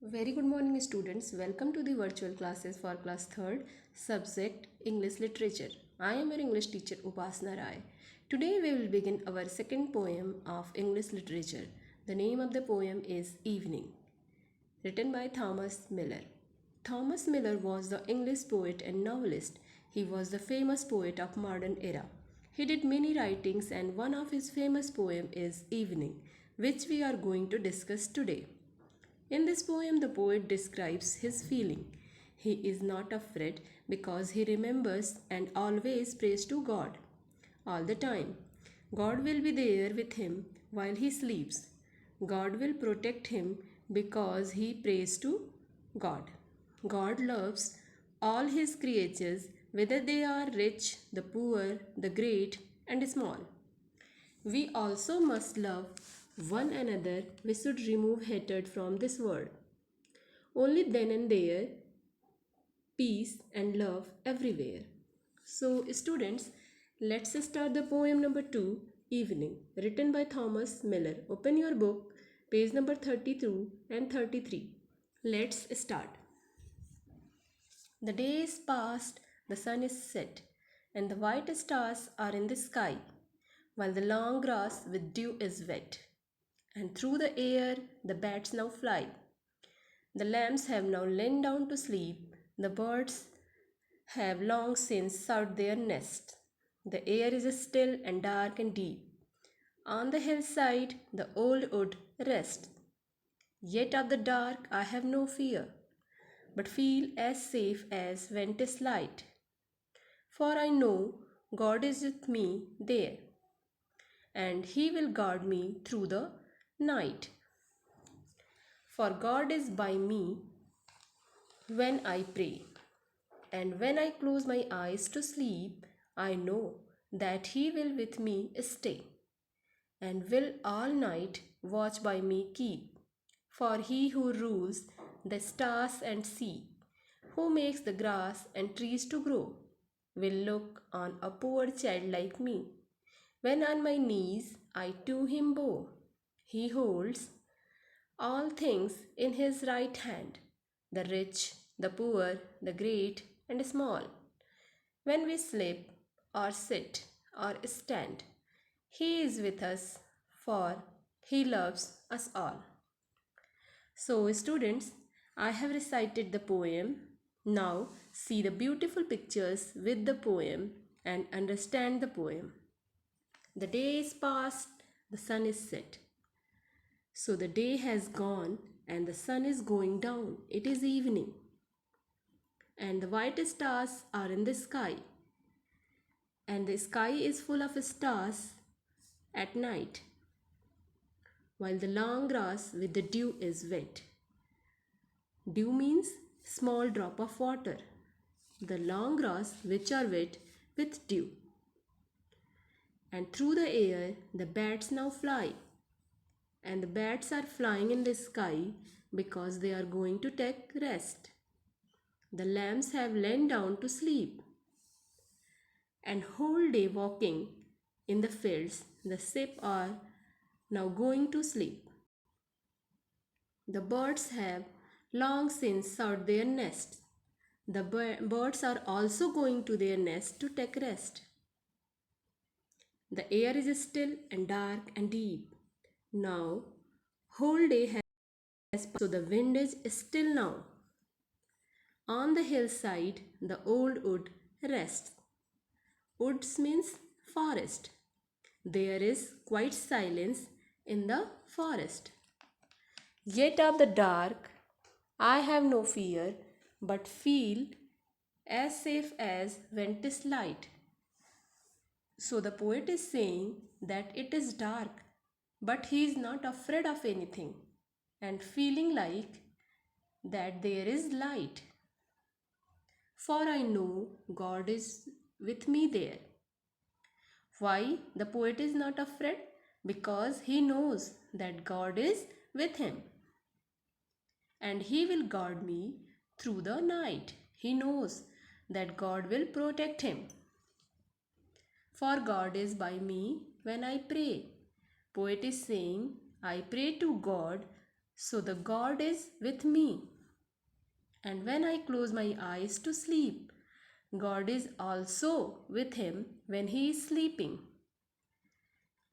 Very good morning students. Welcome to the virtual classes for class 3rd subject English literature. I am your English teacher Upasna Rai. Today we will begin our second poem of English literature. The name of the poem is Evening, written by Thomas Miller. Thomas Miller was the English poet and novelist. He was the famous poet of modern era. He did many writings and one of his famous poem is Evening, which we are going to discuss today. In this poem, the poet describes his feeling. He is not afraid because he remembers and always prays to God. All the time, God will be there with him while he sleeps. God will protect him because he prays to God. God loves all his creatures, whether they are rich, the poor, the great, and small. We also must love one another. We should remove hatred from this world. Only then and there, peace and love everywhere. So, students, let's start the poem number 2, Evening, written by Thomas Miller. Open your book, page number 32 and 33. Let's start. The day is past, the sun is set, and the white stars are in the sky, while the long grass with dew is wet. And through the air the bats now fly. The lambs have now lain down to sleep. The birds have long since sought their nests. The air is still and dark and deep. On the hillside the old wood rests. Yet of the dark I have no fear, but feel as safe as when 'tis light. For I know God is with me there, and He will guard me through the night. For God is by me when I pray, and when I close my eyes to sleep, I know that He will with me stay, and will all night watch by me keep. For He who rules the stars and sea, who makes the grass and trees to grow, will look on a poor child like me. When on my knees I to Him bow, He holds all things in his right hand, the rich, the poor, the great, and small. When we sleep, or sit, or stand, he is with us, for he loves us all. So, students, I have recited the poem. Now, see the beautiful pictures with the poem and understand the poem. The day is past, the sun is set. So the day has gone and the sun is going down. It is evening. And the white stars are in the sky. And the sky is full of stars at night. While the long grass with the dew is wet. Dew means small drop of water. The long grass which are wet with dew. And through the air the bats now fly. And the bats are flying in the sky because they are going to take rest. The lambs have lain down to sleep. And whole day walking in the fields, the sheep are now going to sleep. The birds have long since sought their nests. The birds are also going to their nest to take rest. The air is still and dark and deep. Now, whole day has passed, so the wind is still now. On the hillside, the old wood rests. Woods means forest. There is quite silence in the forest. Yet of the dark I have no fear, but feel as safe as when 'tis light. So the poet is saying that it is dark, but he is not afraid of anything and feeling like that there is light. For I know God is with me there. Why the poet is not afraid? Because he knows that God is with him and he will guard me through the night. He knows that God will protect him. For God is by me when I pray. Poet is saying, I pray to God so the God is with me. And when I close my eyes to sleep, God is also with him when he is sleeping.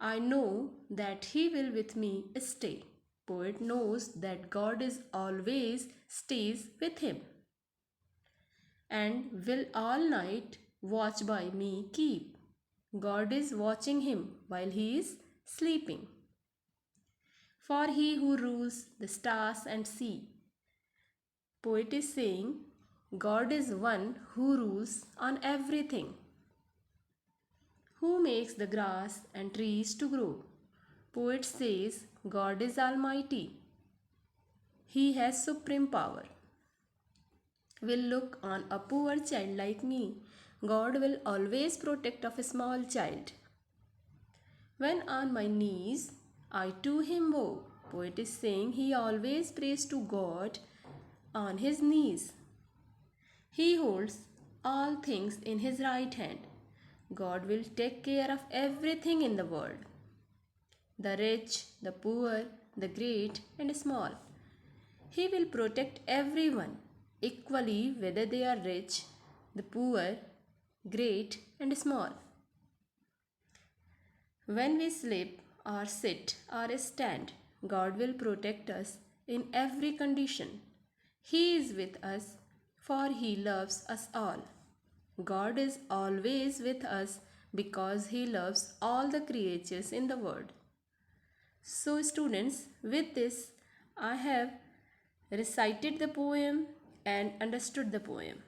I know that he will with me stay. Poet knows that God is always stays with him and will all night watch by me keep. God is watching him while he is sleeping. For he who rules the stars and sea. Poet is saying God is one who rules on everything, who makes the grass and trees to grow. Poet says God is almighty. He has supreme power. Will look on a poor child like me. God will always protect of a small child. When on my knees, I to him bow. Poet is saying he always prays to God on his knees. He holds all things in his right hand. God will take care of everything in the world. The rich, the poor, the great and small. He will protect everyone equally whether they are rich, the poor, great and small. When we sleep or sit or stand, God will protect us in every condition. He is with us, for He loves us all. God is always with us because He loves all the creatures in the world. So, students, with this, I have recited the poem and understood the poem.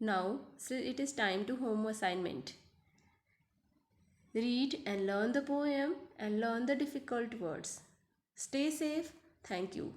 Now, so it is time to home assignment. Read and learn the poem and learn the difficult words. Stay safe. Thank you.